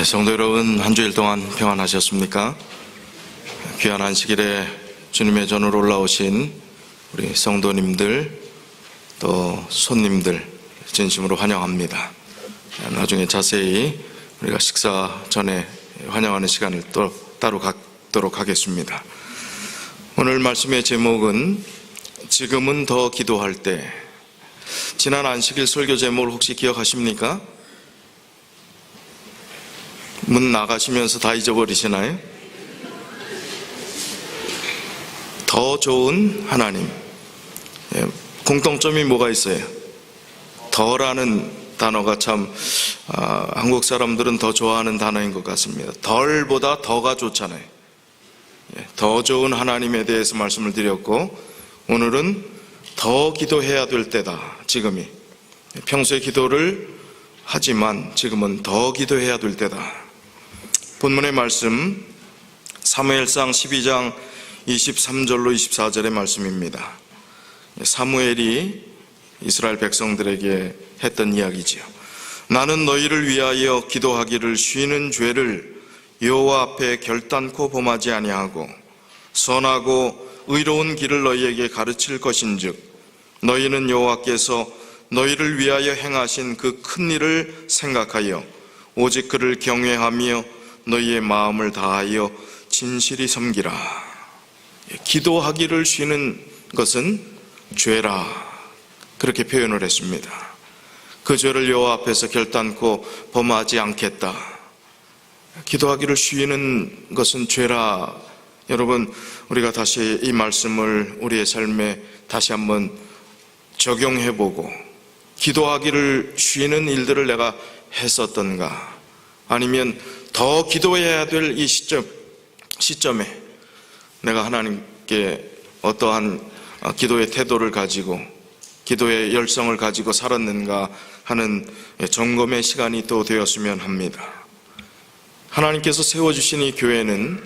네, 성도 여러분, 한 주일 동안 평안하셨습니까? 귀한 안식일에 주님의 전으로 올라오신 우리 성도님들 또 손님들 진심으로 환영합니다. 나중에 자세히 우리가 식사 전에 환영하는 시간을 또 따로 갖도록 하겠습니다. 오늘 말씀의 제목은 지금은 더 기도할 때. 지난 안식일 설교 제목을 혹시 기억하십니까? 문 나가시면서 다 잊어버리시나요? 더 좋은 하나님. 공통점이 뭐가 있어요? 더라는 단어가 참 한국 사람들은 더 좋아하는 단어인 것 같습니다. 덜보다 더가 좋잖아요. 더 좋은 하나님에 대해서 말씀을 드렸고, 오늘은 더 기도해야 될 때다. 지금이 평소에 기도를 하지만 지금은 더 기도해야 될 때다. 본문의 말씀 사무엘상 12장 23절로 24절의 말씀입니다. 사무엘이 이스라엘 백성들에게 했던 이야기지요. 나는 너희를 위하여 기도하기를 쉬는 죄를 여호와 앞에 결단코 범하지 아니하고 선하고 의로운 길을 너희에게 가르칠 것인즉 너희는 여호와께서 너희를 위하여 행하신 그 큰 일을 생각하여 오직 그를 경외하며 너희의 마음을 다하여 진실히 섬기라. 기도하기를 쉬는 것은 죄라, 그렇게 표현을 했습니다. 그 죄를 여호와 앞에서 결단코 범하지 않겠다. 기도하기를 쉬는 것은 죄라. 여러분, 우리가 다시 이 말씀을 우리의 삶에 다시 한번 적용해보고, 기도하기를 쉬는 일들을 내가 했었던가, 아니면 더 기도해야 될 이 시점에 내가 하나님께 어떠한 기도의 태도를 가지고 기도의 열성을 가지고 살았는가 하는 점검의 시간이 또 되었으면 합니다. 하나님께서 세워주신 이 교회는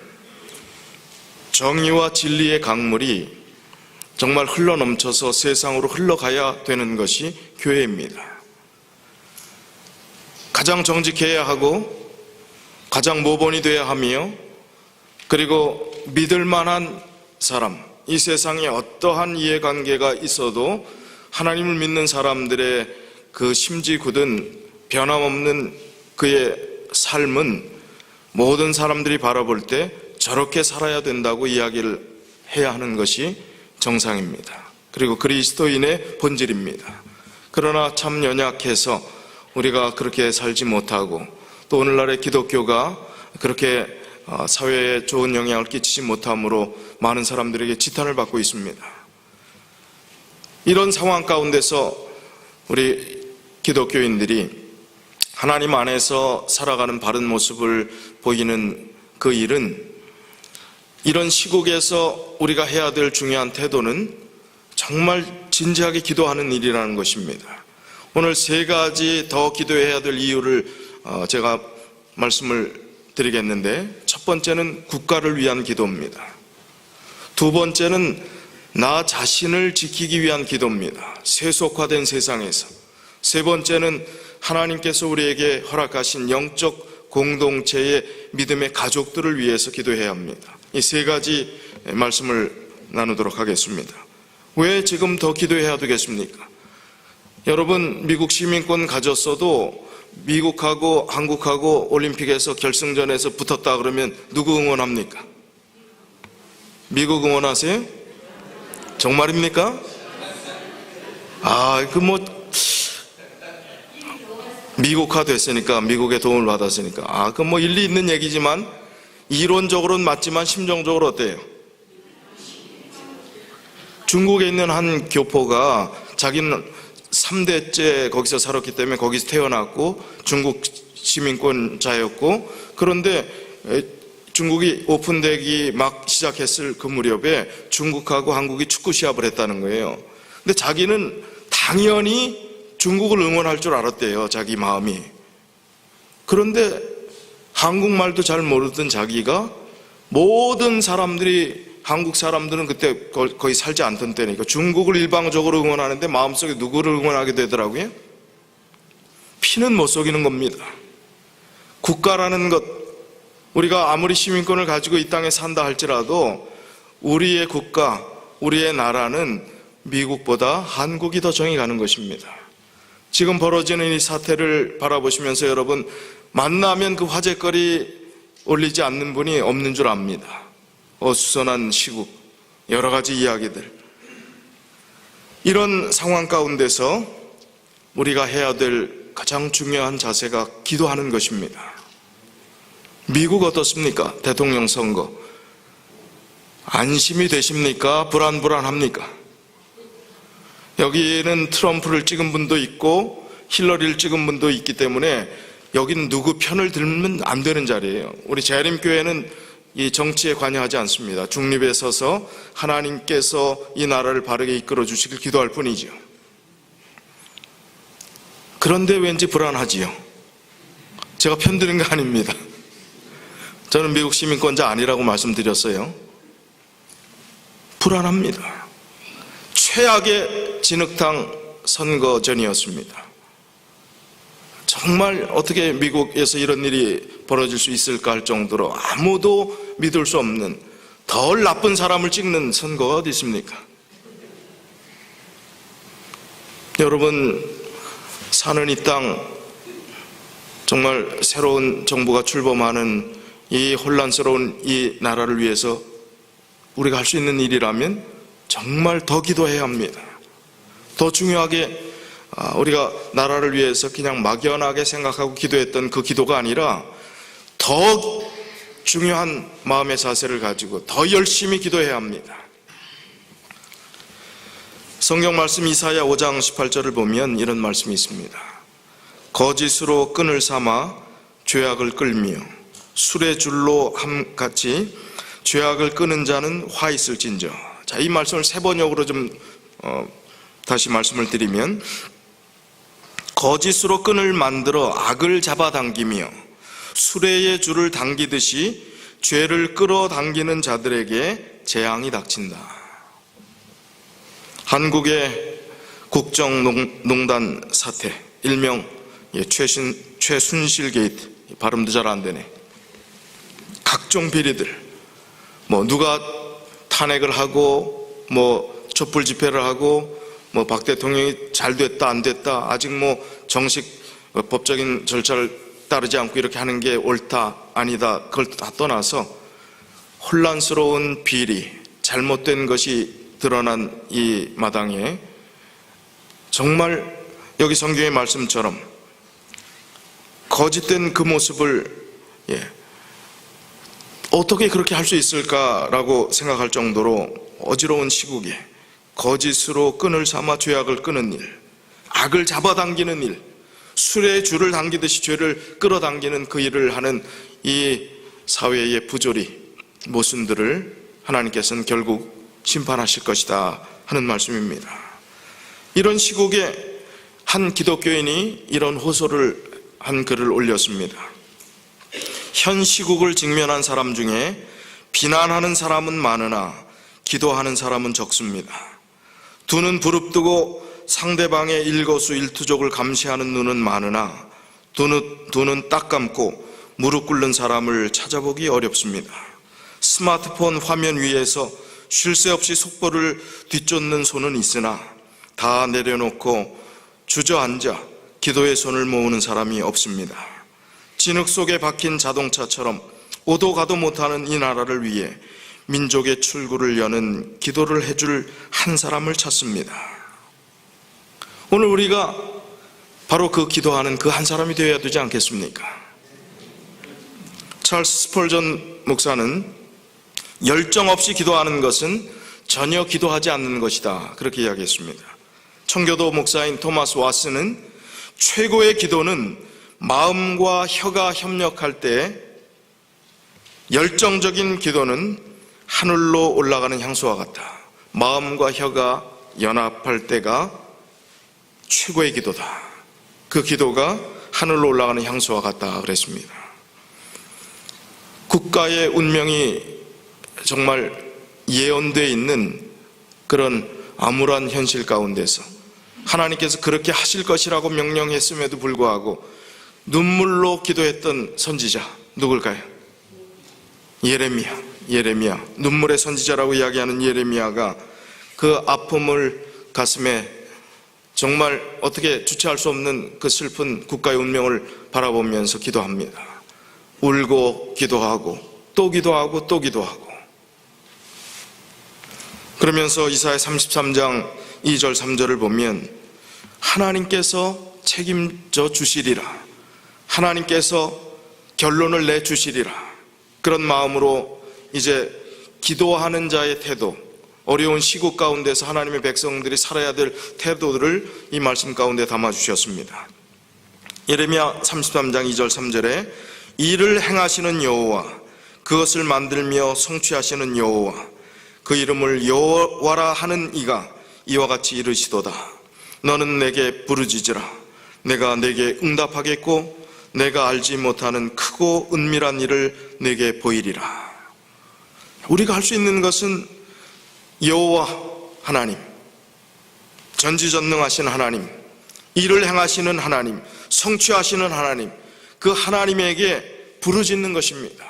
정의와 진리의 강물이 정말 흘러넘쳐서 세상으로 흘러가야 되는 것이 교회입니다. 가장 정직해야 하고 가장 모범이 되어야 하며, 그리고 믿을 만한 사람, 이 세상에 어떠한 이해관계가 있어도 하나님을 믿는 사람들의 그 심지 굳은 변함없는 그의 삶은 모든 사람들이 바라볼 때 저렇게 살아야 된다고 이야기를 해야 하는 것이 정상입니다. 그리고 그리스도인의 본질입니다. 그러나 참 연약해서 우리가 그렇게 살지 못하고, 또 오늘날의 기독교가 그렇게 사회에 좋은 영향을 끼치지 못함으로 많은 사람들에게 지탄을 받고 있습니다. 이런 상황 가운데서 우리 기독교인들이 하나님 안에서 살아가는 바른 모습을 보이는 그 일은, 이런 시국에서 우리가 해야 될 중요한 태도는 정말 진지하게 기도하는 일이라는 것입니다. 오늘 세 가지 더 기도해야 될 이유를 제가 말씀을 드리겠는데, 첫 번째는 국가를 위한 기도입니다. 두 번째는 나 자신을 지키기 위한 기도입니다. 세속화된 세상에서. 세 번째는 하나님께서 우리에게 허락하신 영적 공동체의 믿음의 가족들을 위해서 기도해야 합니다. 이 세 가지 말씀을 나누도록 하겠습니다. 왜 지금 더 기도해야 되겠습니까? 여러분, 미국 시민권 가졌어도 미국하고 한국하고 올림픽에서 결승전에서 붙었다 그러면 누구 응원합니까? 미국 응원하세요? 정말입니까? 미국화 됐으니까, 미국의 도움을 받았으니까. 일리 있는 얘기지만 이론적으로는 맞지만 심정적으로 어때요? 중국에 있는 한 교포가 자기는 3대째 거기서 살았기 때문에 거기서 태어났고 중국 시민권자였고, 그런데 중국이 오픈되기 막 시작했을 그 무렵에 중국하고 한국이 축구 시합을 했다는 거예요. 근데 자기는 당연히 중국을 응원할 줄 알았대요, 자기 마음이. 그런데 한국말도 잘 모르던 자기가, 모든 사람들이, 한국 사람들은 그때 거의 살지 않던 때니까 중국을 일방적으로 응원하는데 마음속에 누구를 응원하게 되더라고요? 피는 못 속이는 겁니다. 국가라는 것, 우리가 아무리 시민권을 가지고 이 땅에 산다 할지라도 우리의 국가, 우리의 나라는 미국보다 한국이 더 정이 가는 것입니다. 지금 벌어지는 이 사태를 바라보시면서 여러분, 만나면 그 화제거리 올리지 않는 분이 없는 줄 압니다. 어수선한 시국, 여러 가지 이야기들. 이런 상황 가운데서 우리가 해야 될 가장 중요한 자세가 기도하는 것입니다. 미국 어떻습니까? 대통령 선거. 안심이 되십니까? 불안합니까? 여기는 트럼프를 찍은 분도 있고 힐러리를 찍은 분도 있기 때문에 여기는 누구 편을 들면 안 되는 자리예요. 우리 재림교회는 이 정치에 관여하지 않습니다. 중립에 서서 하나님께서 이 나라를 바르게 이끌어 주시길 기도할 뿐이지요. 그런데 왠지 불안하지요. 제가 편드는 거 아닙니다. 저는 미국 시민권자 아니라고 말씀드렸어요. 불안합니다. 최악의 진흙탕 선거 전이었습니다. 정말 어떻게 미국에서 이런 일이 벌어질 수 있을까 할 정도로 아무도 믿을 수 없는 덜 나쁜 사람을 찍는 선거가 어디 있습니까? 여러분, 사는 이 땅, 정말 새로운 정부가 출범하는 이 혼란스러운 이 나라를 위해서 우리가 할 수 있는 일이라면 정말 더 기도해야 합니다. 더 중요하게 우리가 나라를 위해서 그냥 막연하게 생각하고 기도했던 그 기도가 아니라 더 중요한 마음의 자세를 가지고 더 열심히 기도해야 합니다. 성경 말씀 이사야 5장 18절을 보면 이런 말씀이 있습니다. 거짓으로 끈을 삼아 죄악을 끌며 술의 줄로 함같이 죄악을 끄는 자는 화 있을진저. 자, 이 말씀을 세 번역으로 좀 다시 말씀을 드리면, 거짓으로 끈을 만들어 악을 잡아당기며 수레의 줄을 당기듯이 죄를 끌어당기는 자들에게 재앙이 닥친다. 한국의 국정농단 사태, 일명 최순실 게이트, 발음도 잘 안 되네. 각종 비리들, 누가 탄핵을 하고 촛불 집회를 하고 박 대통령이 잘 됐다 안 됐다, 아직 정식 법적인 절차를 따르지 않고 이렇게 하는 게 옳다 아니다, 그걸 다 떠나서 혼란스러운 비리, 잘못된 것이 드러난 이 마당에 정말 여기 성경의 말씀처럼 거짓된 그 모습을 어떻게 그렇게 할 수 있을까라고 생각할 정도로 어지러운 시국에 거짓으로 끈을 삼아 죄악을 끄는 일, 악을 잡아당기는 일, 술에 줄을 당기듯이 죄를 끌어당기는 그 일을 하는 이 사회의 부조리, 모순들을 하나님께서는 결국 심판하실 것이다 하는 말씀입니다. 이런 시국에 한 기독교인이 이런 호소를 한 글을 올렸습니다. 현 시국을 직면한 사람 중에 비난하는 사람은 많으나 기도하는 사람은 적습니다. 두 눈 부릅뜨고 상대방의 일거수일투족을 감시하는 눈은 많으나 두 눈 딱 감고 무릎 꿇는 사람을 찾아보기 어렵습니다. 스마트폰 화면 위에서 쉴 새 없이 속보를 뒤쫓는 손은 있으나 다 내려놓고 주저앉아 기도의 손을 모으는 사람이 없습니다. 진흙 속에 박힌 자동차처럼 오도 가도 못하는 이 나라를 위해 민족의 출구를 여는 기도를 해줄 한 사람을 찾습니다. 오늘 우리가 바로 그 기도하는 그 한 사람이 되어야 되지 않겠습니까? 찰스 스펄전 목사는 열정 없이 기도하는 것은 전혀 기도하지 않는 것이다, 그렇게 이야기했습니다. 청교도 목사인 토마스 와스는 최고의 기도는 마음과 혀가 협력할 때, 열정적인 기도는 하늘로 올라가는 향수와 같다. 마음과 혀가 연합할 때가 최고의 기도다. 그 기도가 하늘로 올라가는 향수와 같다 그랬습니다. 국가의 운명이 정말 예언되어 있는 그런 암울한 현실 가운데서 하나님께서 그렇게 하실 것이라고 명령했음에도 불구하고 눈물로 기도했던 선지자 누굴까요? 예레미야. 눈물의 선지자라고 이야기하는 예레미야가 그 아픔을 가슴에 정말 어떻게 주체할 수 없는 그 슬픈 국가의 운명을 바라보면서 기도합니다. 울고 기도하고 또 기도하고 또 기도하고, 그러면서 이사야 33장 2절 3절을 보면 하나님께서 책임져 주시리라, 하나님께서 결론을 내주시리라, 그런 마음으로 이제 기도하는 자의 태도, 어려운 시국 가운데서 하나님의 백성들이 살아야 될 태도들을 이 말씀 가운데 담아주셨습니다. 예레미야 33장 2절 3절에 이를 행하시는 여호와, 그것을 만들며 성취하시는 여호와, 그 이름을 여호와라 하는 이가 이와 같이 이르시도다. 너는 내게 부르짖으라. 내가 내게 응답하겠고 내가 알지 못하는 크고 은밀한 일을 내게 보이리라. 우리가 할 수 있는 것은 여호와 하나님, 전지전능하신 하나님, 일을 행하시는 하나님, 성취하시는 하나님, 그 하나님에게 부르짖는 것입니다.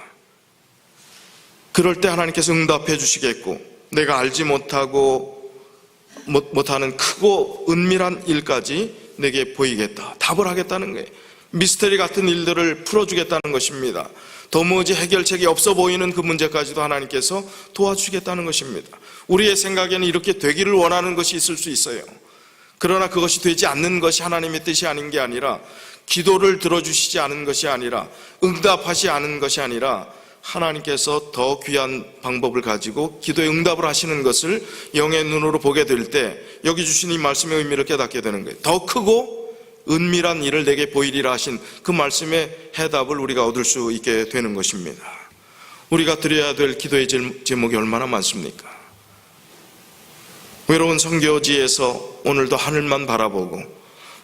그럴 때 하나님께서 응답해 주시겠고 내가 알지 못하는 크고 은밀한 일까지 내게 보이겠다, 답을 하겠다는 거예요. 미스터리 같은 일들을 풀어주겠다는 것입니다. 도무지 해결책이 없어 보이는 그 문제까지도 하나님께서 도와주시겠다는 것입니다. 우리의 생각에는 이렇게 되기를 원하는 것이 있을 수 있어요. 그러나 그것이 되지 않는 것이 하나님의 뜻이 아닌 게 아니라, 기도를 들어주시지 않은 것이 아니라, 응답하지 않은 것이 아니라 하나님께서 더 귀한 방법을 가지고 기도에 응답을 하시는 것을 영의 눈으로 보게 될 때 여기 주신 이 말씀의 의미를 깨닫게 되는 거예요. 더 크고 은밀한 일을 내게 보이리라 하신 그 말씀의 해답을 우리가 얻을 수 있게 되는 것입니다. 우리가 드려야 될 기도의 제목이 얼마나 많습니까? 외로운 선교지에서 오늘도 하늘만 바라보고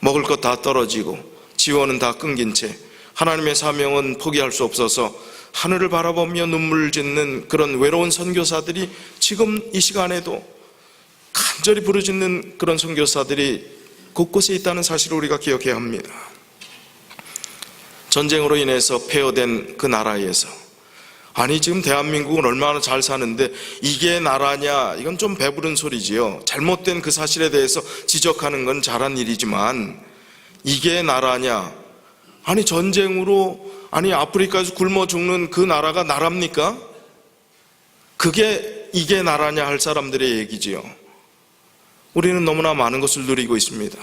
먹을 것 다 떨어지고 지원은 다 끊긴 채 하나님의 사명은 포기할 수 없어서 하늘을 바라보며 눈물을 짓는 그런 외로운 선교사들이 지금 이 시간에도 간절히 부르짖는 그런 선교사들이 곳곳에 있다는 사실을 우리가 기억해야 합니다. 전쟁으로 인해서 폐허된 그 나라에서, 아니 지금 대한민국은 얼마나 잘 사는데 이게 나라냐, 이건 좀 배부른 소리지요. 잘못된 그 사실에 대해서 지적하는 건 잘한 일이지만 이게 나라냐, 아니 전쟁으로 아프리카에서 굶어 죽는 그 나라가 나라입니까? 그게 이게 나라냐 할 사람들의 얘기지요. 우리는 너무나 많은 것을 누리고 있습니다.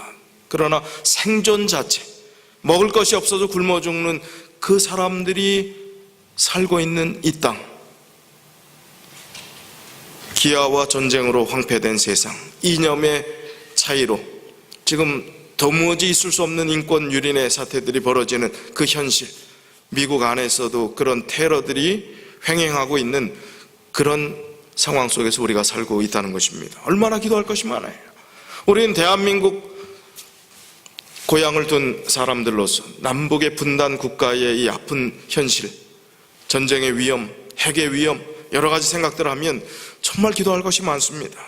그러나 생존 자체, 먹을 것이 없어서 굶어 죽는 그 사람들이 살고 있는 이 땅, 기아와 전쟁으로 황폐된 세상, 이념의 차이로 지금 도무지 있을 수 없는 인권 유린의 사태들이 벌어지는 그 현실, 미국 안에서도 그런 테러들이 횡행하고 있는 그런 상황 속에서 우리가 살고 있다는 것입니다. 얼마나 기도할 것이 많아요. 우리는 대한민국 고향을 둔 사람들로서 남북의 분단 국가의 이 아픈 현실, 전쟁의 위험, 핵의 위험, 여러 가지 생각들을 하면 정말 기도할 것이 많습니다.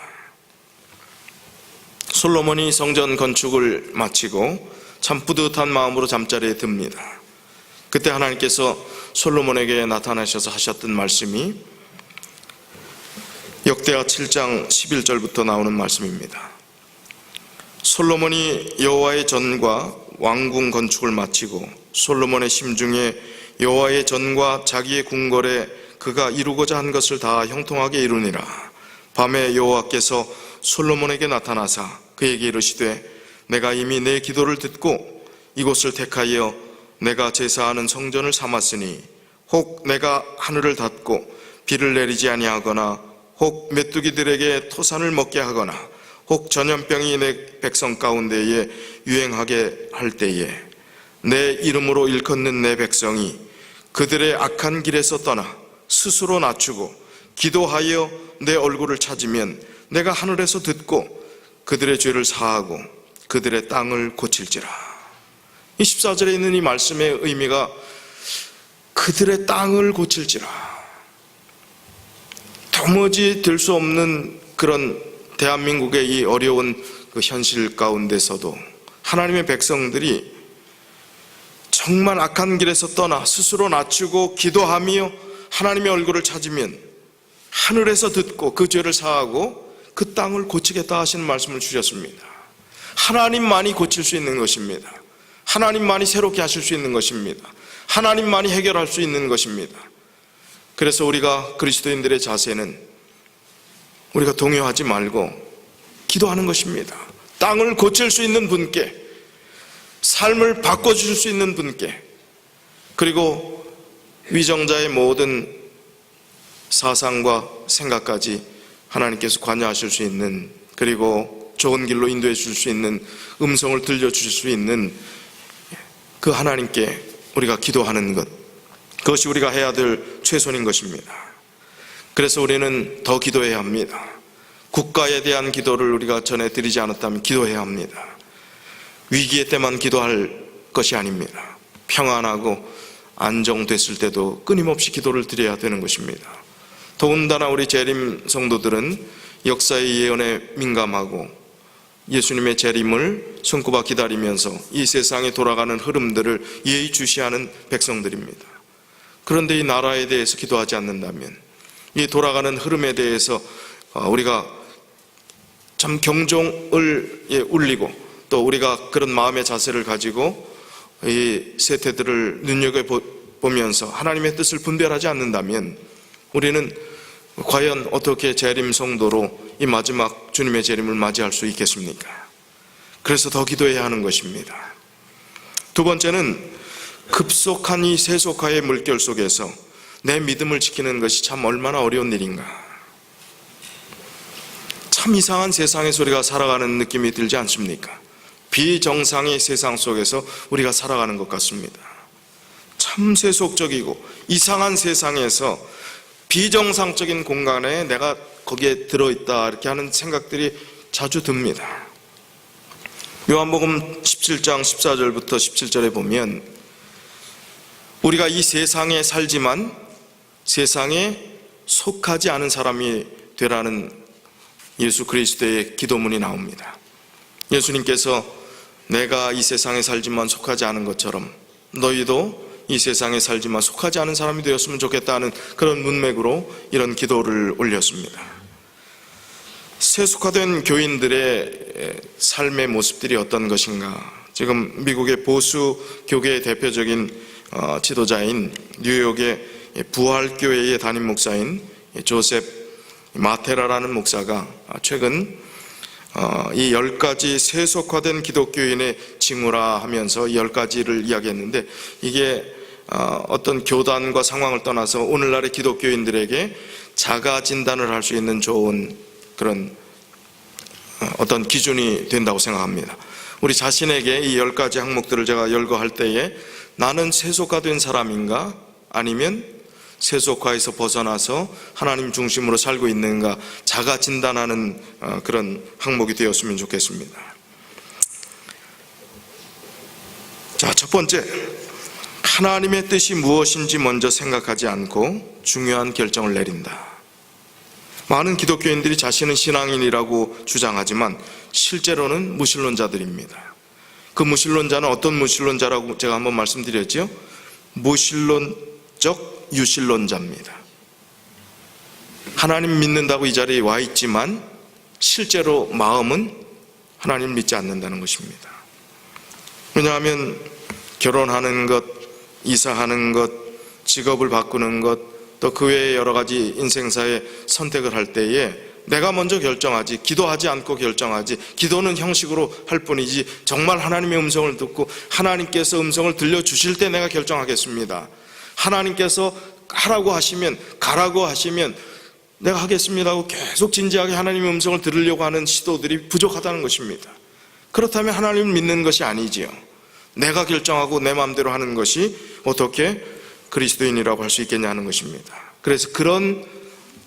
솔로몬이 성전 건축을 마치고 참 뿌듯한 마음으로 잠자리에 듭니다. 그때 하나님께서 솔로몬에게 나타나셔서 하셨던 말씀이 역대하 7장 11절부터 나오는 말씀입니다. 솔로몬이 여호와의 전과 왕궁 건축을 마치고 솔로몬의 심중에 여호와의 전과 자기의 궁궐에 그가 이루고자 한 것을 다 형통하게 이루니라. 밤에 여호와께서 솔로몬에게 나타나사 그에게 이르시되 내가 이미 내 기도를 듣고 이곳을 택하여 내가 제사하는 성전을 삼았으니 혹 내가 하늘을 닫고 비를 내리지 아니하거나 혹 메뚜기들에게 토산을 먹게 하거나 혹 전염병이 내 백성 가운데에 유행하게 할 때에 내 이름으로 일컫는 내 백성이 그들의 악한 길에서 떠나 스스로 낮추고 기도하여 내 얼굴을 찾으면 내가 하늘에서 듣고 그들의 죄를 사하고 그들의 땅을 고칠지라. 이 14절에 있는 이 말씀의 의미가 그들의 땅을 고칠지라. 도무지 될 수 없는 그런 대한민국의 이 어려운 그 현실 가운데서도 하나님의 백성들이 정말 악한 길에서 떠나 스스로 낮추고 기도하며 하나님의 얼굴을 찾으면 하늘에서 듣고 그 죄를 사하고 그 땅을 고치겠다 하시는 말씀을 주셨습니다. 하나님만이 고칠 수 있는 것입니다. 하나님만이 새롭게 하실 수 있는 것입니다. 하나님만이 해결할 수 있는 것입니다. 그래서 우리가 그리스도인들의 자세는 우리가 동요하지 말고 기도하는 것입니다. 땅을 고칠 수 있는 분께, 삶을 바꿔주실 수 있는 분께, 그리고 위정자의 모든 사상과 생각까지 하나님께서 관여하실 수 있는, 그리고 좋은 길로 인도해 주실 수 있는, 음성을 들려주실 수 있는 그 하나님께 우리가 기도하는 것, 그것이 우리가 해야 될 최선인 것입니다. 그래서 우리는 더 기도해야 합니다. 국가에 대한 기도를 우리가 전에 드리지 않았다면 기도해야 합니다. 위기의 때만 기도할 것이 아닙니다. 평안하고 안정됐을 때도 끊임없이 기도를 드려야 되는 것입니다. 더군다나 우리 재림 성도들은 역사의 예언에 민감하고 예수님의 재림을 손꼽아 기다리면서 이 세상에 돌아가는 흐름들을 예의주시하는 백성들입니다. 그런데 이 나라에 대해서 기도하지 않는다면, 이 돌아가는 흐름에 대해서 우리가 참 경종을 울리고 또 우리가 그런 마음의 자세를 가지고 이 세태들을 눈여겨보면서 하나님의 뜻을 분별하지 않는다면 우리는 과연 어떻게 재림 성도로 이 마지막 주님의 재림을 맞이할 수 있겠습니까? 그래서 더 기도해야 하는 것입니다. 두 번째는 급속한 이 세속화의 물결 속에서 내 믿음을 지키는 것이 참 얼마나 어려운 일인가. 참 이상한 세상에서 우리가 살아가는 느낌이 들지 않습니까? 비정상의 세상 속에서 우리가 살아가는 것 같습니다. 참 세속적이고 이상한 세상에서 비정상적인 공간에 내가 거기에 들어있다 이렇게 하는 생각들이 자주 듭니다. 요한복음 17장 14절부터 17절에 보면 우리가 이 세상에 살지만 세상에 속하지 않은 사람이 되라는 예수 그리스도의 기도문이 나옵니다. 예수님께서 내가 이 세상에 살지만 속하지 않은 것처럼 너희도 이 세상에 살지만 속하지 않은 사람이 되었으면 좋겠다는 그런 문맥으로 이런 기도를 올렸습니다. 세속화된 교인들의 삶의 모습들이 어떤 것인가? 지금 미국의 보수 교계의 대표적인 지도자인 뉴욕의 부활교회의 담임 목사인 조셉 마테라라는 목사가 최근 이 10가지 세속화된 기독교인의 징후라 하면서 10가지를 이야기했는데, 이게 어떤 교단과 상황을 떠나서 오늘날의 기독교인들에게 자가 진단을 할 수 있는 좋은 그런 어떤 기준이 된다고 생각합니다. 우리 자신에게 이 10가지 항목들을 제가 열거할 때에 나는 세속화된 사람인가 아니면 세속화에서 벗어나서 하나님 중심으로 살고 있는가 자가 진단하는 그런 항목이 되었으면 좋겠습니다. 자, 첫 번째, 하나님의 뜻이 무엇인지 먼저 생각하지 않고 중요한 결정을 내린다. 많은 기독교인들이 자신은 신앙인이라고 주장하지만 실제로는 무신론자들입니다. 그 무신론자는 어떤 무신론자라고 제가 한번 말씀드렸죠? 무신론적 유신론자입니다. 하나님 믿는다고 이 자리에 와 있지만 실제로 마음은 하나님을 믿지 않는다는 것입니다. 왜냐하면 결혼하는 것, 이사하는 것, 직업을 바꾸는 것, 또 그 외에 여러 가지 인생사의 선택을 할 때에 내가 먼저 결정하지, 기도하지 않고 결정하지, 기도는 형식으로 할 뿐이지 정말 하나님의 음성을 듣고 하나님께서 음성을 들려주실 때 내가 결정하겠습니다, 하나님께서 하라고 하시면, 가라고 하시면 내가 하겠습니다 하고 계속 진지하게 하나님의 음성을 들으려고 하는 시도들이 부족하다는 것입니다. 그렇다면 하나님을 믿는 것이 아니지요. 내가 결정하고 내 마음대로 하는 것이 어떻게 그리스도인이라고 할 수 있겠냐 하는 것입니다. 그래서 그런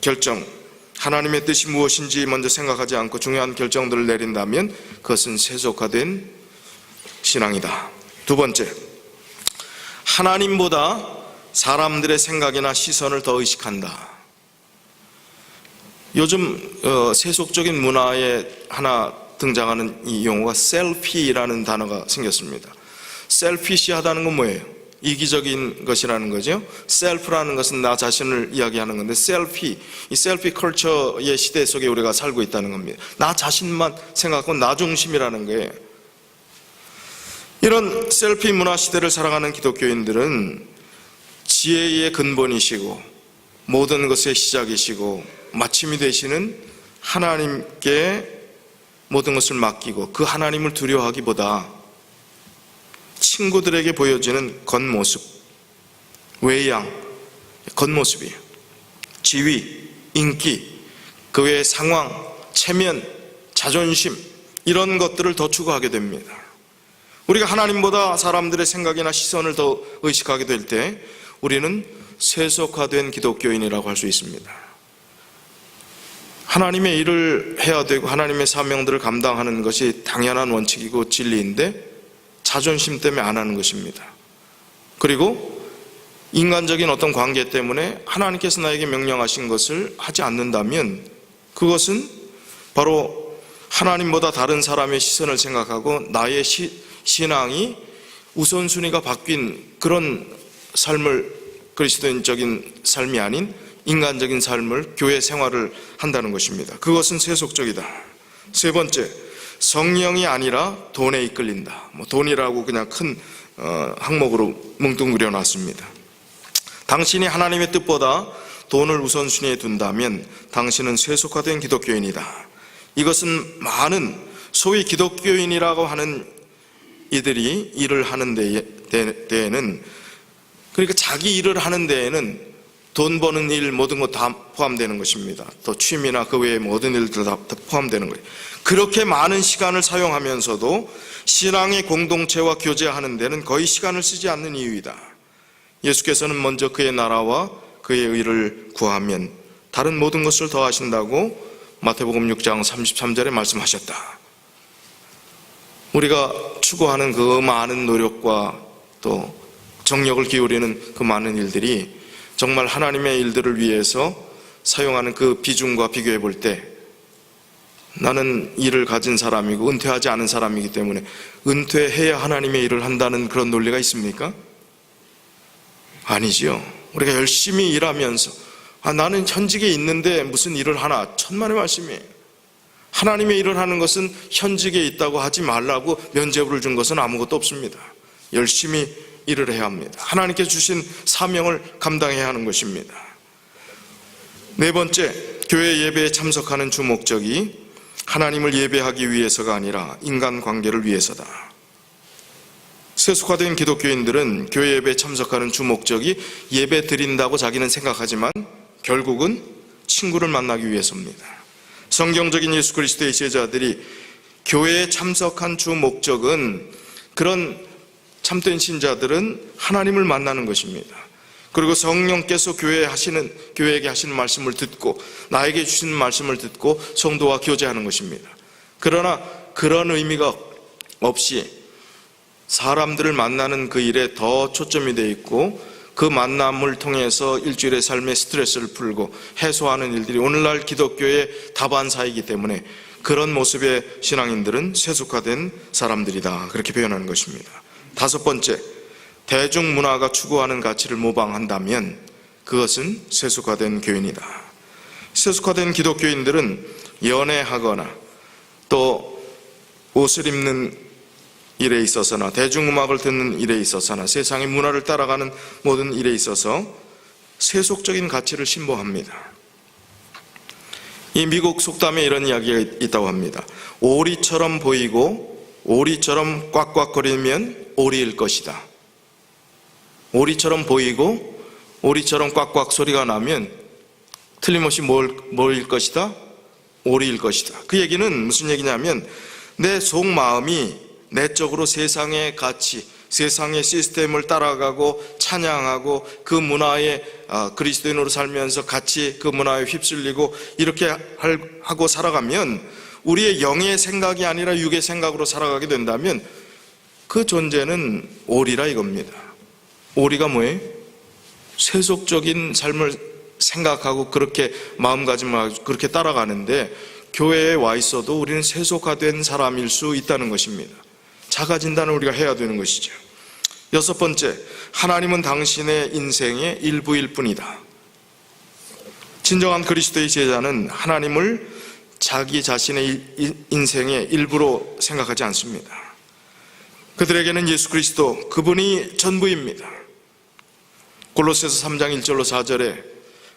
결정, 하나님의 뜻이 무엇인지 먼저 생각하지 않고 중요한 결정들을 내린다면 그것은 세속화된 신앙이다. 두 번째, 하나님보다 사람들의 생각이나 시선을 더 의식한다. 요즘 세속적인 문화에 하나 등장하는 이 용어가 셀피라는 단어가 생겼습니다. 셀피시하다는 건 뭐예요? 이기적인 것이라는 거죠. 셀프라는 것은 나 자신을 이야기하는 건데, 이 셀피 컬처의 시대 속에 우리가 살고 있다는 겁니다. 나 자신만 생각하고 나 중심이라는 거예요. 이런 셀피 문화 시대를 살아가는 기독교인들은 지혜의 근본이시고 모든 것의 시작이시고 마침이 되시는 하나님께 모든 것을 맡기고 그 하나님을 두려워하기보다 친구들에게 보여지는 겉모습, 외양, 겉모습이에요. 지위, 인기, 그 외의 상황, 체면, 자존심, 이런 것들을 더 추구하게 됩니다. 우리가 하나님보다 사람들의 생각이나 시선을 더 의식하게 될 때 우리는 세속화된 기독교인이라고 할 수 있습니다. 하나님의 일을 해야 되고 하나님의 사명들을 감당하는 것이 당연한 원칙이고 진리인데 자존심 때문에 안 하는 것입니다. 그리고 인간적인 어떤 관계 때문에 하나님께서 나에게 명령하신 것을 하지 않는다면 그것은 바로 하나님보다 다른 사람의 시선을 생각하고 나의 신앙이 우선순위가 바뀐 그런 삶을, 그리스도인적인 삶이 아닌 인간적인 삶을, 교회 생활을 한다는 것입니다. 그것은 세속적이다. 세 번째, 성령이 아니라 돈에 이끌린다. 돈이라고 그냥 큰 항목으로 뭉뚱그려 놨습니다. 당신이 하나님의 뜻보다 돈을 우선순위에 둔다면 당신은 세속화된 기독교인이다. 이것은 많은 소위 기독교인이라고 하는 이들이 일을 하는 데에는, 그러니까 자기 일을 하는 데에는 돈 버는 일 모든 것 다 포함되는 것입니다. 또 취미나 그 외의 모든 일들 다 포함되는 거예요. 그렇게 많은 시간을 사용하면서도 신앙의 공동체와 교제하는 데는 거의 시간을 쓰지 않는 이유이다. 예수께서는 먼저 그의 나라와 그의 의를 구하면 다른 모든 것을 더하신다고 마태복음 6장 33절에 말씀하셨다. 우리가 추구하는 그 많은 노력과 또 정력을 기울이는 그 많은 일들이 정말 하나님의 일들을 위해서 사용하는 그 비중과 비교해 볼 때 나는 일을 가진 사람이고 은퇴하지 않은 사람이기 때문에 은퇴해야 하나님의 일을 한다는 그런 논리가 있습니까? 아니지요. 우리가 열심히 일하면서 나는 현직에 있는데 무슨 일을 하나, 천만의 말씀이에요. 하나님의 일을 하는 것은 현직에 있다고 하지 말라고 면죄부를 준 것은 아무것도 없습니다. 열심히 일을 해야 합니다. 하나님께 주신 사명을 감당해야 하는 것입니다. 네 번째, 교회 예배에 참석하는 주 목적이 하나님을 예배하기 위해서가 아니라 인간관계를 위해서다. 세속화된 기독교인들은 교회 예배에 참석하는 주 목적이 예배 드린다고 자기는 생각하지만 결국은 친구를 만나기 위해서입니다. 성경적인 예수 그리스도의 제자들이 교회에 참석한 주 목적은, 그런 참된 신자들은 하나님을 만나는 것입니다. 그리고 성령께서 교회에게 하시는 말씀을 듣고 나에게 주시는 말씀을 듣고 성도와 교제하는 것입니다. 그러나 그런 의미가 없이 사람들을 만나는 그 일에 더 초점이 되어 있고 그 만남을 통해서 일주일의 삶의 스트레스를 풀고 해소하는 일들이 오늘날 기독교의 다반사이기 때문에 그런 모습의 신앙인들은 세속화된 사람들이다, 그렇게 표현하는 것입니다. 다섯 번째, 대중문화가 추구하는 가치를 모방한다면 그것은 세속화된 교인이다. 세속화된 기독교인들은 연애하거나 또 옷을 입는 일에 있어서나 대중음악을 듣는 일에 있어서나 세상의 문화를 따라가는 모든 일에 있어서 세속적인 가치를 신봉합니다. 이 미국 속담에 이런 이야기가 있다고 합니다. 오리처럼 보이고 오리처럼 꽉꽉거리면 오리일 것이다. 오리처럼 보이고 오리처럼 꽉꽉 소리가 나면 틀림없이 뭘일 것이다? 오리일 것이다. 그 얘기는 무슨 얘기냐면 내 속마음이 내적으로 세상의 가치, 세상의 시스템을 따라가고 찬양하고 그 문화에 그리스도인으로 살면서 같이 그 문화에 휩쓸리고 이렇게 하고 살아가면 우리의 영의 생각이 아니라 육의 생각으로 살아가게 된다면 그 존재는 오리라 이겁니다. 오리가 뭐예요? 세속적인 삶을 생각하고 그렇게 마음가짐하고 그렇게 따라가는데 교회에 와 있어도 우리는 세속화된 사람일 수 있다는 것입니다. 자가 진단을 우리가 해야 되는 것이죠. 여섯 번째, 하나님은 당신의 인생의 일부일 뿐이다. 진정한 그리스도의 제자는 하나님을 자기 자신의 인생의 일부로 생각하지 않습니다. 그들에게는 예수 그리스도, 그분이 전부입니다. 골로새서 3장 1절로 4절에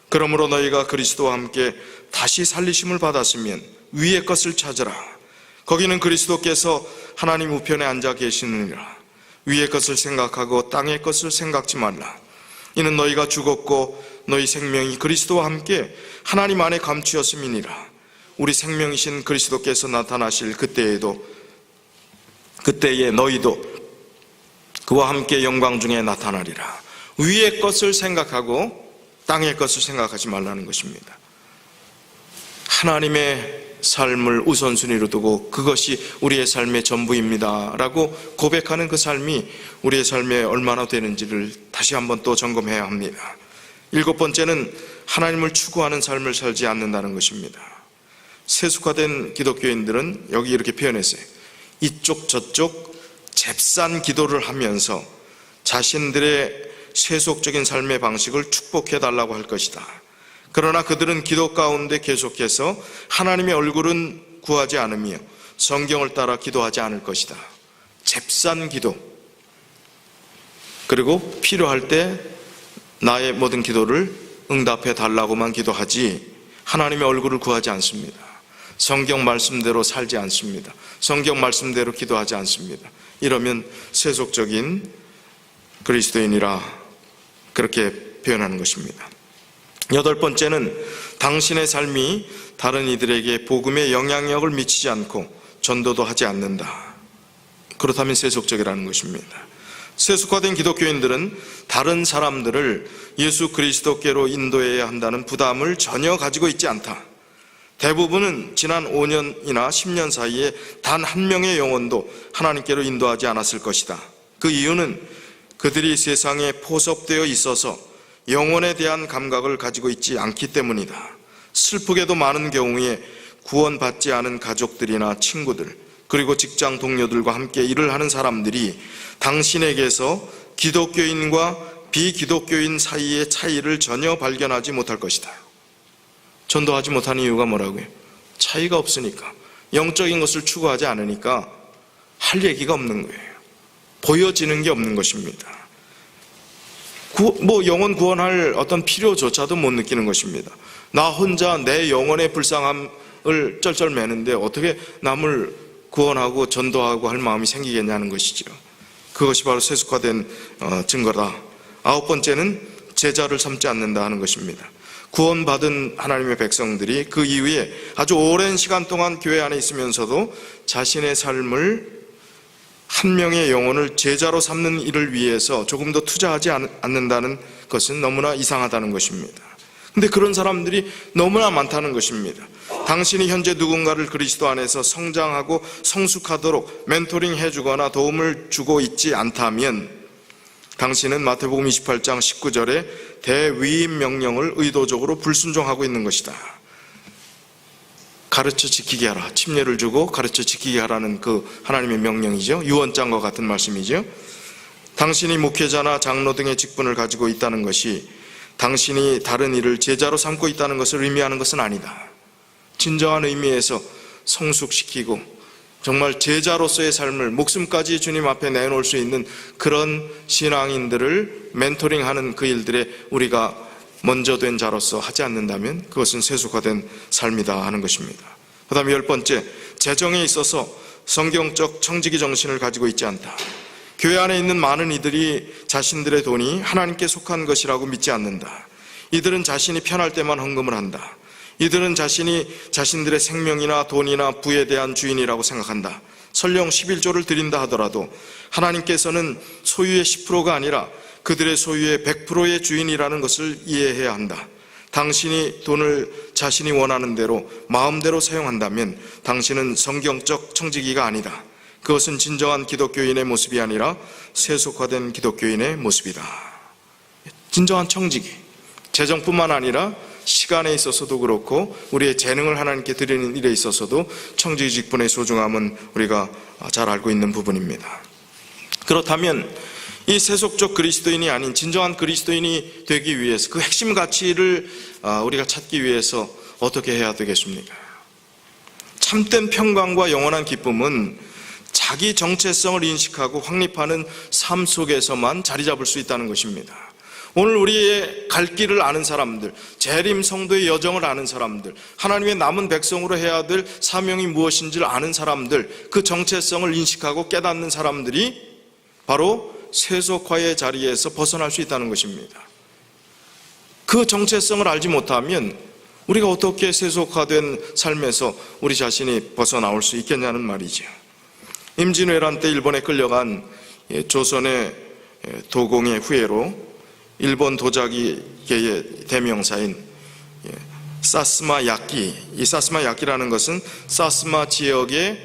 그러므로 너희가 그리스도와 함께 다시 살리심을 받았으면 위의 것을 찾으라. 거기는 그리스도께서 하나님 우편에 앉아 계시느니라. 위의 것을 생각하고 땅의 것을 생각지 말라. 이는 너희가 죽었고 너희 생명이 그리스도와 함께 하나님 안에 감추었음이니라. 우리 생명이신 그리스도께서 나타나실 그때에 너희도 그와 함께 영광 중에 나타나리라. 위의 것을 생각하고 땅의 것을 생각하지 말라는 것입니다. 하나님의 삶을 우선순위로 두고 그것이 우리의 삶의 전부입니다 라고 고백하는 그 삶이 우리의 삶에 얼마나 되는지를 다시 한번 또 점검해야 합니다. 일곱 번째는 하나님을 추구하는 삶을 살지 않는다는 것입니다. 세속화된 기독교인들은 여기 이렇게 표현했어요. 이쪽 저쪽 잽싼 기도를 하면서 자신들의 세속적인 삶의 방식을 축복해달라고 할 것이다. 그러나 그들은 기도 가운데 계속해서 하나님의 얼굴은 구하지 않으며 성경을 따라 기도하지 않을 것이다. 잽싼 기도, 그리고 필요할 때 나의 모든 기도를 응답해 달라고만 기도하지 하나님의 얼굴을 구하지 않습니다. 성경 말씀대로 살지 않습니다. 성경 말씀대로 기도하지 않습니다. 이러면 세속적인 그리스도인이라 그렇게 표현하는 것입니다. 여덟 번째는 당신의 삶이 다른 이들에게 복음의 영향력을 미치지 않고 전도도 하지 않는다. 그렇다면 세속적이라는 것입니다. 세속화된 기독교인들은 다른 사람들을 예수 그리스도께로 인도해야 한다는 부담을 전혀 가지고 있지 않다. 대부분은 지난 5년이나 10년 사이에 단 한 명의 영혼도 하나님께로 인도하지 않았을 것이다. 그 이유는 그들이 세상에 포섭되어 있어서 영혼에 대한 감각을 가지고 있지 않기 때문이다. 슬프게도 많은 경우에 구원받지 않은 가족들이나 친구들, 그리고 직장 동료들과 함께 일을 하는 사람들이 당신에게서 기독교인과 비기독교인 사이의 차이를 전혀 발견하지 못할 것이다. 전도하지 못하는 이유가 뭐라고요? 차이가 없으니까, 영적인 것을 추구하지 않으니까 할 얘기가 없는 거예요. 보여지는 게 없는 것입니다. 영혼 구원할 어떤 필요조차도 못 느끼는 것입니다. 나 혼자 내 영혼의 불쌍함을 쩔쩔매는데 어떻게 남을 구원하고 전도하고 할 마음이 생기겠냐는 것이죠. 그것이 바로 세속화된 증거다. 아홉 번째는 제자를 삼지 않는다 하는 것입니다. 구원받은 하나님의 백성들이 그 이후에 아주 오랜 시간 동안 교회 안에 있으면서도 자신의 삶을 한 명의 영혼을 제자로 삼는 일을 위해서 조금도 투자하지 않는다는 것은 너무나 이상하다는 것입니다. 근데 그런 사람들이 너무나 많다는 것입니다. 당신이 현재 누군가를 그리스도 안에서 성장하고 성숙하도록 멘토링 해주거나 도움을 주고 있지 않다면 당신은 마태복음 28장 19절에 대위임 명령을 의도적으로 불순종하고 있는 것이다. 가르쳐 지키게 하라. 침례를 주고 가르쳐 지키게 하라는 그 하나님의 명령이죠. 유언장과 같은 말씀이죠. 당신이 목회자나 장로 등의 직분을 가지고 있다는 것이 당신이 다른 이를 제자로 삼고 있다는 것을 의미하는 것은 아니다. 진정한 의미에서 성숙시키고 정말 제자로서의 삶을 목숨까지 주님 앞에 내놓을 수 있는 그런 신앙인들을 멘토링하는 그 일들에 우리가 먼저 된 자로서 하지 않는다면 그것은 세속화된 삶이다 하는 것입니다. 그 다음에 열 번째, 재정에 있어서 성경적 청지기 정신을 가지고 있지 않다. 교회 안에 있는 많은 이들이 자신들의 돈이 하나님께 속한 것이라고 믿지 않는다. 이들은 자신이 편할 때만 헌금을 한다. 이들은 자신이 자신들의 생명이나 돈이나 부에 대한 주인이라고 생각한다. 설령 11조를 드린다 하더라도 하나님께서는 소유의 10%가 아니라 그들의 소유의 100%의 주인이라는 것을 이해해야 한다. 당신이 돈을 자신이 원하는 대로 마음대로 사용한다면 당신은 성경적 청지기가 아니다. 그것은 진정한 기독교인의 모습이 아니라 세속화된 기독교인의 모습이다. 진정한 청지기, 재정뿐만 아니라 시간에 있어서도 그렇고 우리의 재능을 하나님께 드리는 일에 있어서도 청지기 직분의 소중함은 우리가 잘 알고 있는 부분입니다. 그렇다면 이 세속적 그리스도인이 아닌 진정한 그리스도인이 되기 위해서 그 핵심 가치를 우리가 찾기 위해서 어떻게 해야 되겠습니까? 참된 평강과 영원한 기쁨은 자기 정체성을 인식하고 확립하는 삶 속에서만 자리 잡을 수 있다는 것입니다. 오늘 우리의 갈 길을 아는 사람들, 재림 성도의 여정을 아는 사람들, 하나님의 남은 백성으로 해야 될 사명이 무엇인지를 아는 사람들, 그 정체성을 인식하고 깨닫는 사람들이 바로 세속화의 자리에서 벗어날 수 있다는 것입니다. 그 정체성을 알지 못하면 우리가 어떻게 세속화된 삶에서 우리 자신이 벗어나올 수 있겠냐는 말이죠. 임진왜란 때 일본에 끌려간 조선의 도공의 후예로 일본 도자기계의 대명사인 사스마 야끼, 이 사스마 야끼라는 것은 사스마 지역의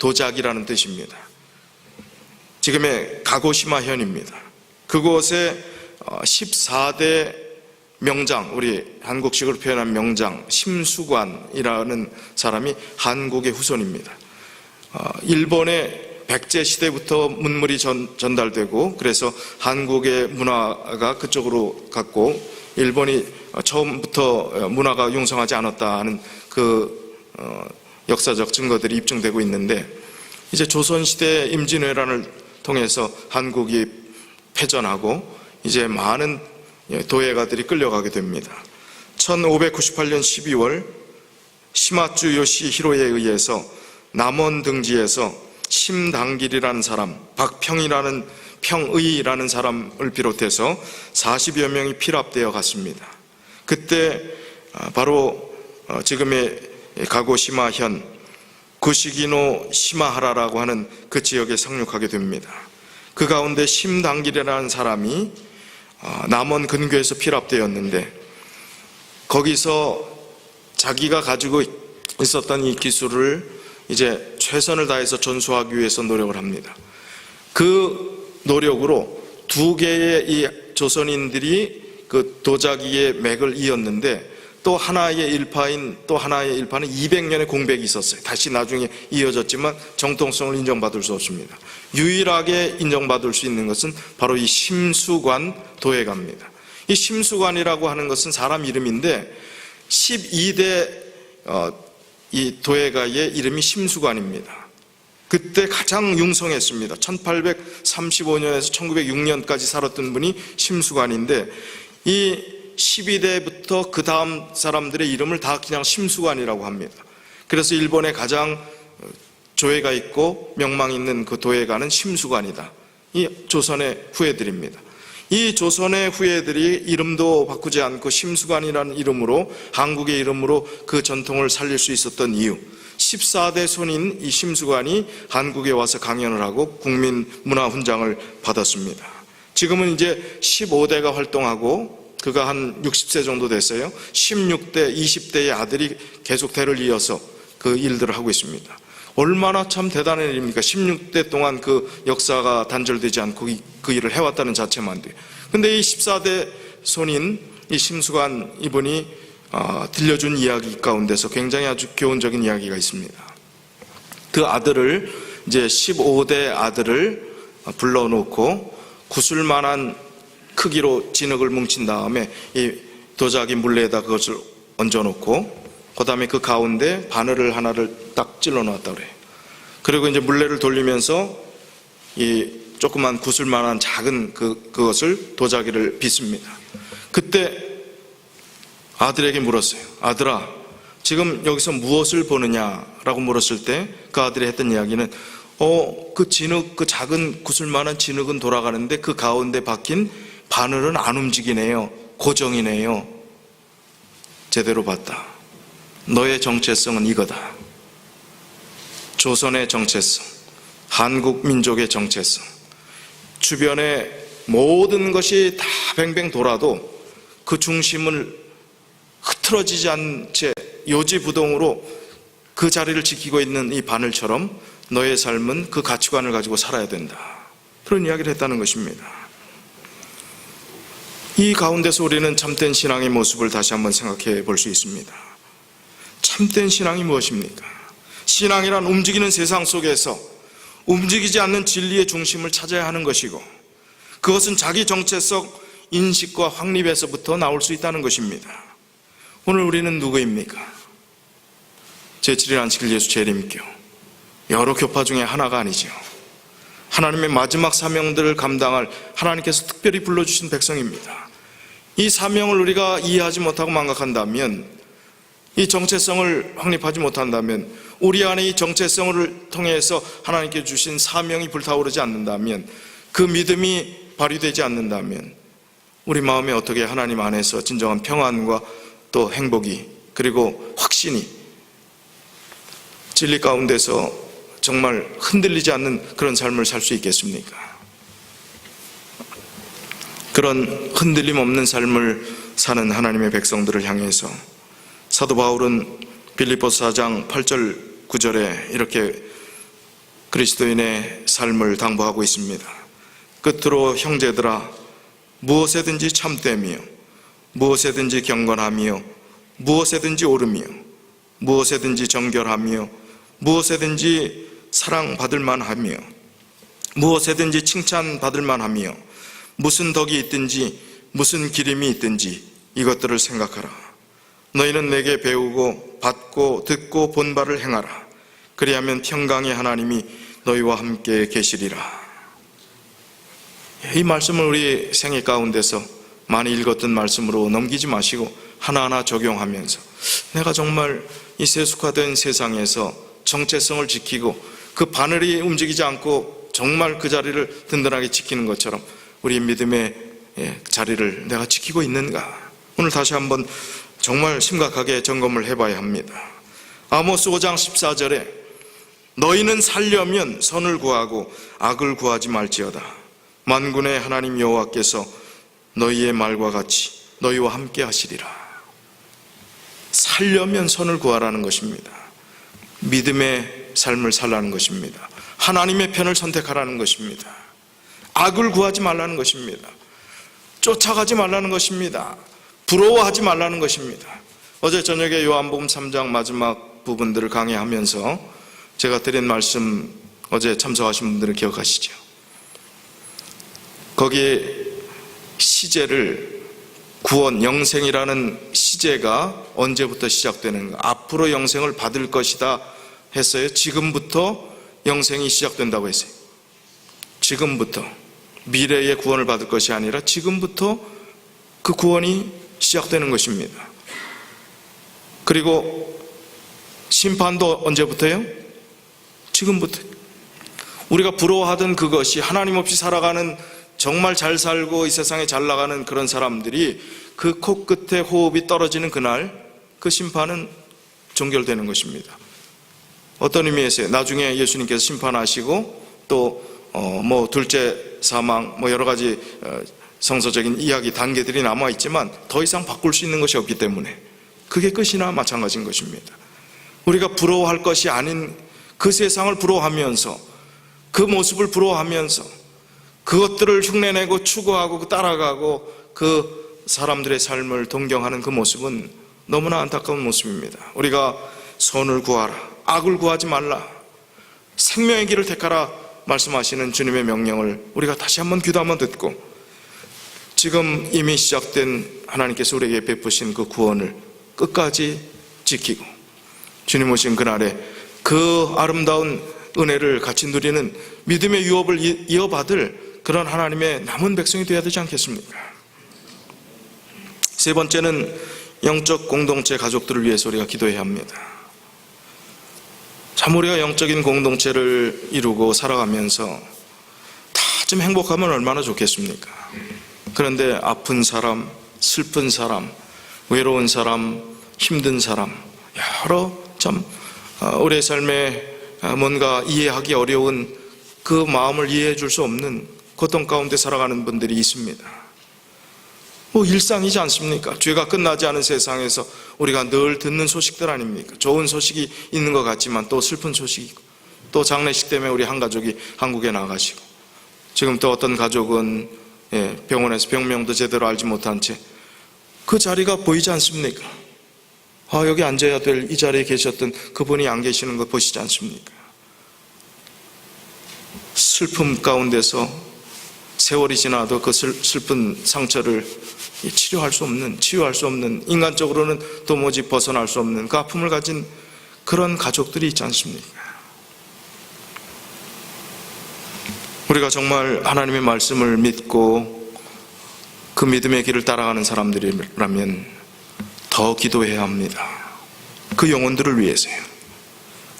도자기라는 뜻입니다. 지금의 가고시마현입니다. 그곳에 14대 명장, 우리 한국식으로 표현한 명장 심수관이라는 사람이 한국의 후손입니다. 일본의 백제 시대부터 문물이 전달되고 그래서 한국의 문화가 그쪽으로 갔고 일본이 처음부터 문화가 융성하지 않았다 하는 그 역사적 증거들이 입증되고 있는데, 이제 조선시대 임진왜란을 통해서 한국이 패전하고 이제 많은 도예가들이 끌려가게 됩니다. 1598년 12월 시마츠 요시히로에 의해서 남원 등지에서 심당길이라는 사람, 박평이라는 평의라는 사람을 비롯해서 40여 명이 피랍되어 갔습니다. 그때 바로 지금의 가고시마현 구시기노 시마하라라고 하는 그 지역에 상륙하게 됩니다. 그 가운데 심당길이라는 사람이 남원 근교에서 피랍되었는데 거기서 자기가 가지고 있었던 이 기술을 이제 최선을 다해서 전수하기 위해서 노력을 합니다. 그 노력으로 두 개의 이 조선인들이 그 도자기의 맥을 이었는데 또 하나의 일파는 200년의 공백이 있었어요. 다시 나중에 이어졌지만 정통성을 인정받을 수 없습니다. 유일하게 인정받을 수 있는 것은 바로 이 심수관 도예가입니다. 이 심수관이라고 하는 것은 사람 이름인데 12대 이 도예가의 이름이 심수관입니다. 그때 가장 융성했습니다. 1835년에서 1906년까지 살았던 분이 심수관인데 이 12대부터 그 다음 사람들의 이름을 다 그냥 심수관이라고 합니다. 그래서 일본에 가장 조예가 있고 명망 있는 그 도예가는 심수관이다. 이 조선의 후예들입니다. 이 조선의 후예들이 이름도 바꾸지 않고 심수관이라는 이름으로, 한국의 이름으로 그 전통을 살릴 수 있었던 이유, 14대 손인 이 심수관이 한국에 와서 강연을 하고 국민문화훈장을 받았습니다. 지금은 이제 15대가 활동하고 그가 한 60세 정도 됐어요. 16대, 20대의 아들이 계속 대를 이어서 그 일들을 하고 있습니다. 얼마나 참 대단한 일입니까? 16대 동안 그 역사가 단절되지 않고 그 일을 해왔다는 자체만도. 근데 이 14대 손인 이 심수관 이분이 들려준 이야기 가운데서 굉장히 아주 교훈적인 이야기가 있습니다. 그 아들을, 이제 15대 아들을 불러놓고 구슬만한 크기로 진흙을 뭉친 다음에 이 도자기 물레에다 그것을 얹어놓고 그 다음에 그 가운데 바늘을 하나를 딱 찔러 놨다 그래요. 그리고 이제 물레를 돌리면서 이 조그만 구슬만한 작은 그것을 도자기를 빚습니다. 그때 아들에게 물었어요. 아들아, 지금 여기서 무엇을 보느냐라고 물었을 때 그 아들이 했던 이야기는 그 진흙, 그 작은 구슬만한 진흙은 돌아가는데 그 가운데 박힌 바늘은 안 움직이네요. 고정이네요. 제대로 봤다. 너의 정체성은 이거다. 조선의 정체성, 한국 민족의 정체성. 주변에 모든 것이 다 뱅뱅 돌아도 그 중심을 흐트러지지 않은 채 요지부동으로 그 자리를 지키고 있는 이 바늘처럼 너의 삶은 그 가치관을 가지고 살아야 된다. 그런 이야기를 했다는 것입니다. 이 가운데서 우리는 참된 신앙의 모습을 다시 한번 생각해 볼 수 있습니다. 참된 신앙이 무엇입니까? 신앙이란 움직이는 세상 속에서 움직이지 않는 진리의 중심을 찾아야 하는 것이고, 그것은 자기 정체성 인식과 확립에서부터 나올 수 있다는 것입니다. 오늘 우리는 누구입니까? 제7일 안식일 예수 재림교, 여러 교파 중에 하나가 아니죠. 하나님의 마지막 사명들을 감당할 하나님께서 특별히 불러주신 백성입니다. 이 사명을 우리가 이해하지 못하고 망각한다면, 이 정체성을 확립하지 못한다면, 우리 안에 이 정체성을 통해서 하나님께 주신 사명이 불타오르지 않는다면, 그 믿음이 발휘되지 않는다면 우리 마음에 어떻게 하나님 안에서 진정한 평안과 또 행복이, 그리고 확신이, 진리 가운데서 정말 흔들리지 않는 그런 삶을 살 수 있겠습니까? 그런 흔들림 없는 삶을 사는 하나님의 백성들을 향해서 사도 바울은 빌립보서 4장 8절 9절에 이렇게 그리스도인의 삶을 당부하고 있습니다. 끝으로 형제들아, 무엇에든지 참되며 무엇에든지 경건하며 무엇에든지 옳으며 무엇에든지 정결하며 무엇에든지 사랑받을 만하며 무엇에든지 칭찬받을 만하며 무슨 덕이 있든지 무슨 기림이 있든지 이것들을 생각하라. 너희는 내게 배우고 받고 듣고 본 바를 행하라. 그리하면 평강의 하나님이 너희와 함께 계시리라. 이 말씀을 우리 생애 가운데서 많이 읽었던 말씀으로 넘기지 마시고 하나하나 적용하면서 내가 정말 이 세속화된 세상에서 정체성을 지키고 그 바늘이 움직이지 않고 정말 그 자리를 든든하게 지키는 것처럼 우리 믿음의 자리를 내가 지키고 있는가? 오늘 다시 한번 정말 심각하게 점검을 해봐야 합니다. 아모스 5장 14절에 너희는 살려면 선을 구하고 악을 구하지 말지어다. 만군의 하나님 여호와께서 너희의 말과 같이 너희와 함께 하시리라. 살려면 선을 구하라는 것입니다. 믿음의 삶을 살라는 것입니다. 하나님의 편을 선택하라는 것입니다. 악을 구하지 말라는 것입니다. 쫓아가지 말라는 것입니다. 부러워하지 말라는 것입니다. 어제 저녁에 요한복음 3장 마지막 부분들을 강의하면서 제가 드린 말씀 어제 참석하신 분들은 기억하시죠? 거기에 시제를 구원, 영생이라는 시제가 언제부터 시작되는가? 앞으로 영생을 받을 것이다 했어요. 지금부터 영생이 시작된다고 했어요. 지금부터. 미래의 구원을 받을 것이 아니라 지금부터 그 구원이 시작되는 것입니다. 그리고 심판도 언제부터요? 지금부터. 우리가 부러워하던 그것이 하나님 없이 살아가는, 정말 잘 살고 이 세상에 잘 나가는 그런 사람들이 그 코끝에 호흡이 떨어지는 그날 그 심판은 종결되는 것입니다. 어떤 의미에서요? 나중에 예수님께서 심판하시고 또 둘째 사망 여러 가지 성서적인 이야기 단계들이 남아있지만 더 이상 바꿀 수 있는 것이 없기 때문에 그게 끝이나 마찬가지인 것입니다. 우리가 부러워할 것이 아닌 그 세상을 부러워하면서 그 모습을 부러워하면서 그것들을 흉내내고 추구하고 따라가고 그 사람들의 삶을 동경하는 그 모습은 너무나 안타까운 모습입니다. 우리가 선을 구하라, 악을 구하지 말라, 생명의 길을 택하라 말씀하시는 주님의 명령을 우리가 다시 한번 귀담아 듣고 지금 이미 시작된 하나님께서 우리에게 베푸신 그 구원을 끝까지 지키고 주님 오신 그날에 그 아름다운 은혜를 같이 누리는 믿음의 유업을 이어받을 그런 하나님의 남은 백성이 되어야 되지 않겠습니까? 세 번째는 영적 공동체 가족들을 위해서 우리가 기도해야 합니다. 참 우리가 영적인 공동체를 이루고 살아가면서 다 좀 행복하면 얼마나 좋겠습니까? 그런데 아픈 사람, 슬픈 사람, 외로운 사람, 힘든 사람, 여러 참 우리의 삶에 뭔가 이해하기 어려운 그 마음을 이해해 줄 수 없는 고통 가운데 살아가는 분들이 있습니다. 일상이지 않습니까? 죄가 끝나지 않은 세상에서 우리가 늘 듣는 소식들 아닙니까? 좋은 소식이 있는 것 같지만 또 슬픈 소식이 있고, 또 장례식 때문에 우리 한 가족이 한국에 나가시고, 지금 또 어떤 가족은 병원에서 병명도 제대로 알지 못한 채 그 자리가 보이지 않습니까? 여기 앉아야 될 이 자리에 계셨던 그분이 안 계시는 거 보시지 않습니까? 슬픔 가운데서 세월이 지나도 그 슬픈 상처를 치유할 수 없는, 인간적으로는 도무지 벗어날 수 없는 그 아픔을 가진 그런 가족들이 있지 않습니까? 우리가 정말 하나님의 말씀을 믿고 그 믿음의 길을 따라가는 사람들이라면 더 기도해야 합니다. 그 영혼들을 위해서요.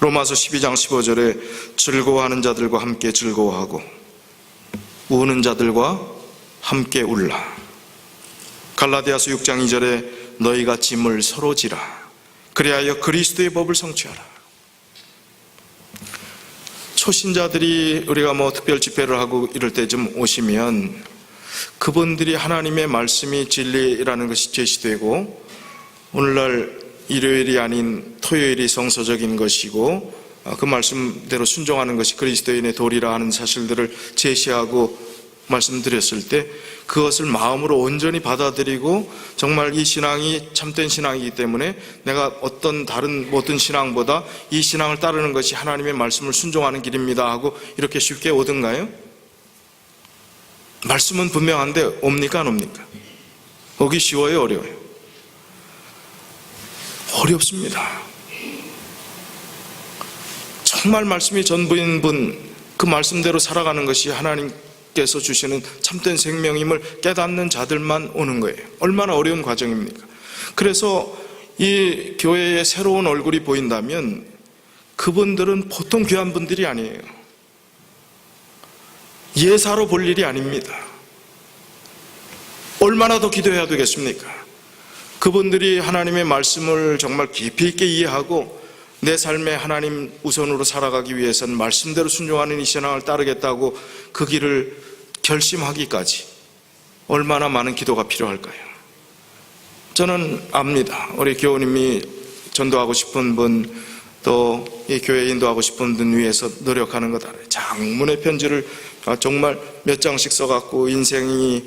로마서 12장 15절에 즐거워하는 자들과 함께 즐거워하고 우는 자들과 함께 울라. 갈라디아서 6장 2절에 너희가 짐을 서로 지라. 그리하여 그리스도의 법을 성취하라. 초신자들이 우리가 특별 집회를 하고 이럴 때쯤 오시면 그분들이 하나님의 말씀이 진리라는 것이 제시되고 오늘날 일요일이 아닌 토요일이 성서적인 것이고 그 말씀대로 순종하는 것이 그리스도인의 도리라 하는 사실들을 제시하고 말씀드렸을 때 그것을 마음으로 온전히 받아들이고 정말 이 신앙이 참된 신앙이기 때문에 내가 어떤 다른 모든 신앙보다 이 신앙을 따르는 것이 하나님의 말씀을 순종하는 길입니다 하고 이렇게 쉽게 오든가요? 말씀은 분명한데 옵니까 안 옵니까? 오기 쉬워요 어려워요? 어렵습니다. 정말 말씀이 전부인 분, 그 말씀대로 살아가는 것이 하나님께서 주시는 참된 생명임을 깨닫는 자들만 오는 거예요. 얼마나 어려운 과정입니까? 그래서 이 교회의 새로운 얼굴이 보인다면 그분들은 보통 귀한 분들이 아니에요. 예사로 볼 일이 아닙니다. 얼마나 더 기도해야 되겠습니까? 그분들이 하나님의 말씀을 정말 깊이 있게 이해하고 내 삶에 하나님 우선으로 살아가기 위해서는 말씀대로 순종하는 이 신앙을 따르겠다고 그 길을 결심하기까지 얼마나 많은 기도가 필요할까요? 저는 압니다. 우리 교우님이 전도하고 싶은 분, 또 이 교회 인도하고 싶은 분 위해서 노력하는 것 알아요. 장문의 편지를 정말 몇 장씩 써갖고 인생이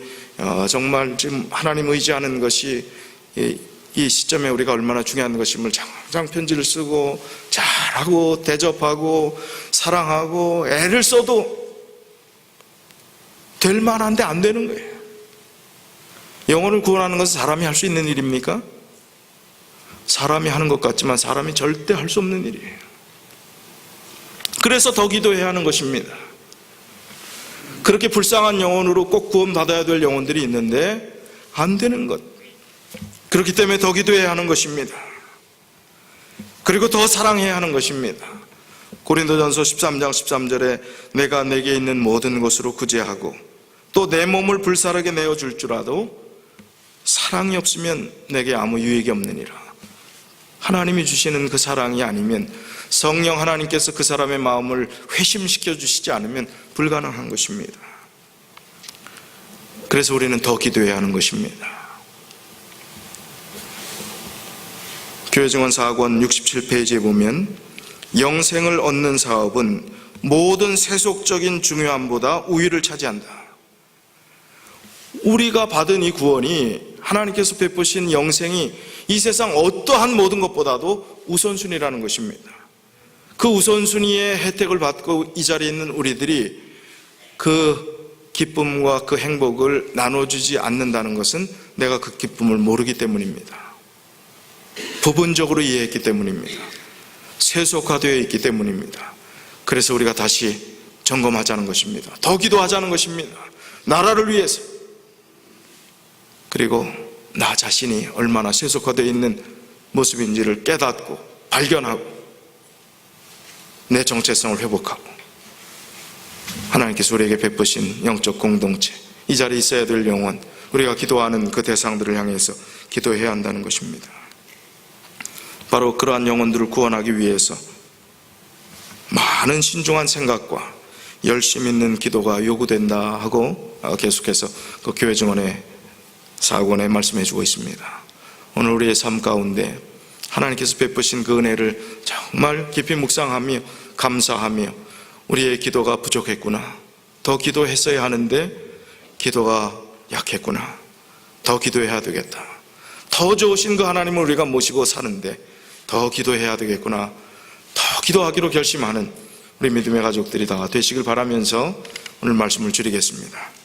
정말 지금 하나님 의지하는 것이 이 시점에 우리가 얼마나 중요한 것임을 장장 편지를 쓰고 잘하고 대접하고 사랑하고 애를 써도 될 만한데 안 되는 거예요. 영혼을 구원하는 것은 사람이 할 수 있는 일입니까? 사람이 하는 것 같지만 사람이 절대 할 수 없는 일이에요. 그래서 더 기도해야 하는 것입니다. 그렇게 불쌍한 영혼으로 꼭 구원받아야 될 영혼들이 있는데 안 되는 것, 그렇기 때문에 더 기도해야 하는 것입니다. 그리고 더 사랑해야 하는 것입니다. 고린도전서 13장 13절에 내가 내게 있는 모든 것으로 구제하고 또 내 몸을 불사르게 내어줄 줄라도 사랑이 없으면 내게 아무 유익이 없느니라. 하나님이 주시는 그 사랑이 아니면, 성령 하나님께서 그 사람의 마음을 회심시켜 주시지 않으면 불가능한 것입니다. 그래서 우리는 더 기도해야 하는 것입니다. 교회증언 4권 67페이지에 보면 영생을 얻는 사업은 모든 세속적인 중요함보다 우위를 차지한다. 우리가 받은 이 구원이, 하나님께서 베푸신 영생이 이 세상 어떠한 모든 것보다도 우선순위라는 것입니다. 그 우선순위의 혜택을 받고 이 자리에 있는 우리들이 그 기쁨과 그 행복을 나눠주지 않는다는 것은 내가 그 기쁨을 모르기 때문입니다. 부분적으로 이해했기 때문입니다. 세속화되어 있기 때문입니다. 그래서 우리가 다시 점검하자는 것입니다. 더 기도하자는 것입니다. 나라를 위해서. 그리고 나 자신이 얼마나 세속화되어 있는 모습인지를 깨닫고 발견하고 내 정체성을 회복하고 하나님께서 우리에게 베푸신 영적 공동체, 이 자리에 있어야 될 영혼, 우리가 기도하는 그 대상들을 향해서 기도해야 한다는 것입니다. 바로 그러한 영혼들을 구원하기 위해서 많은 신중한 생각과 열심 있는 기도가 요구된다 하고 계속해서 그 교회 증언의 4권에 말씀해 주고 있습니다. 오늘 우리의 삶 가운데 하나님께서 베푸신 그 은혜를 정말 깊이 묵상하며 감사하며 우리의 기도가 부족했구나, 더 기도했어야 하는데 기도가 약했구나, 더 기도해야 되겠다, 더 좋으신 그 하나님을 우리가 모시고 사는데 더 기도해야 되겠구나, 더 기도하기로 결심하는 우리 믿음의 가족들이 다 되시길 바라면서 오늘 말씀을 줄이겠습니다.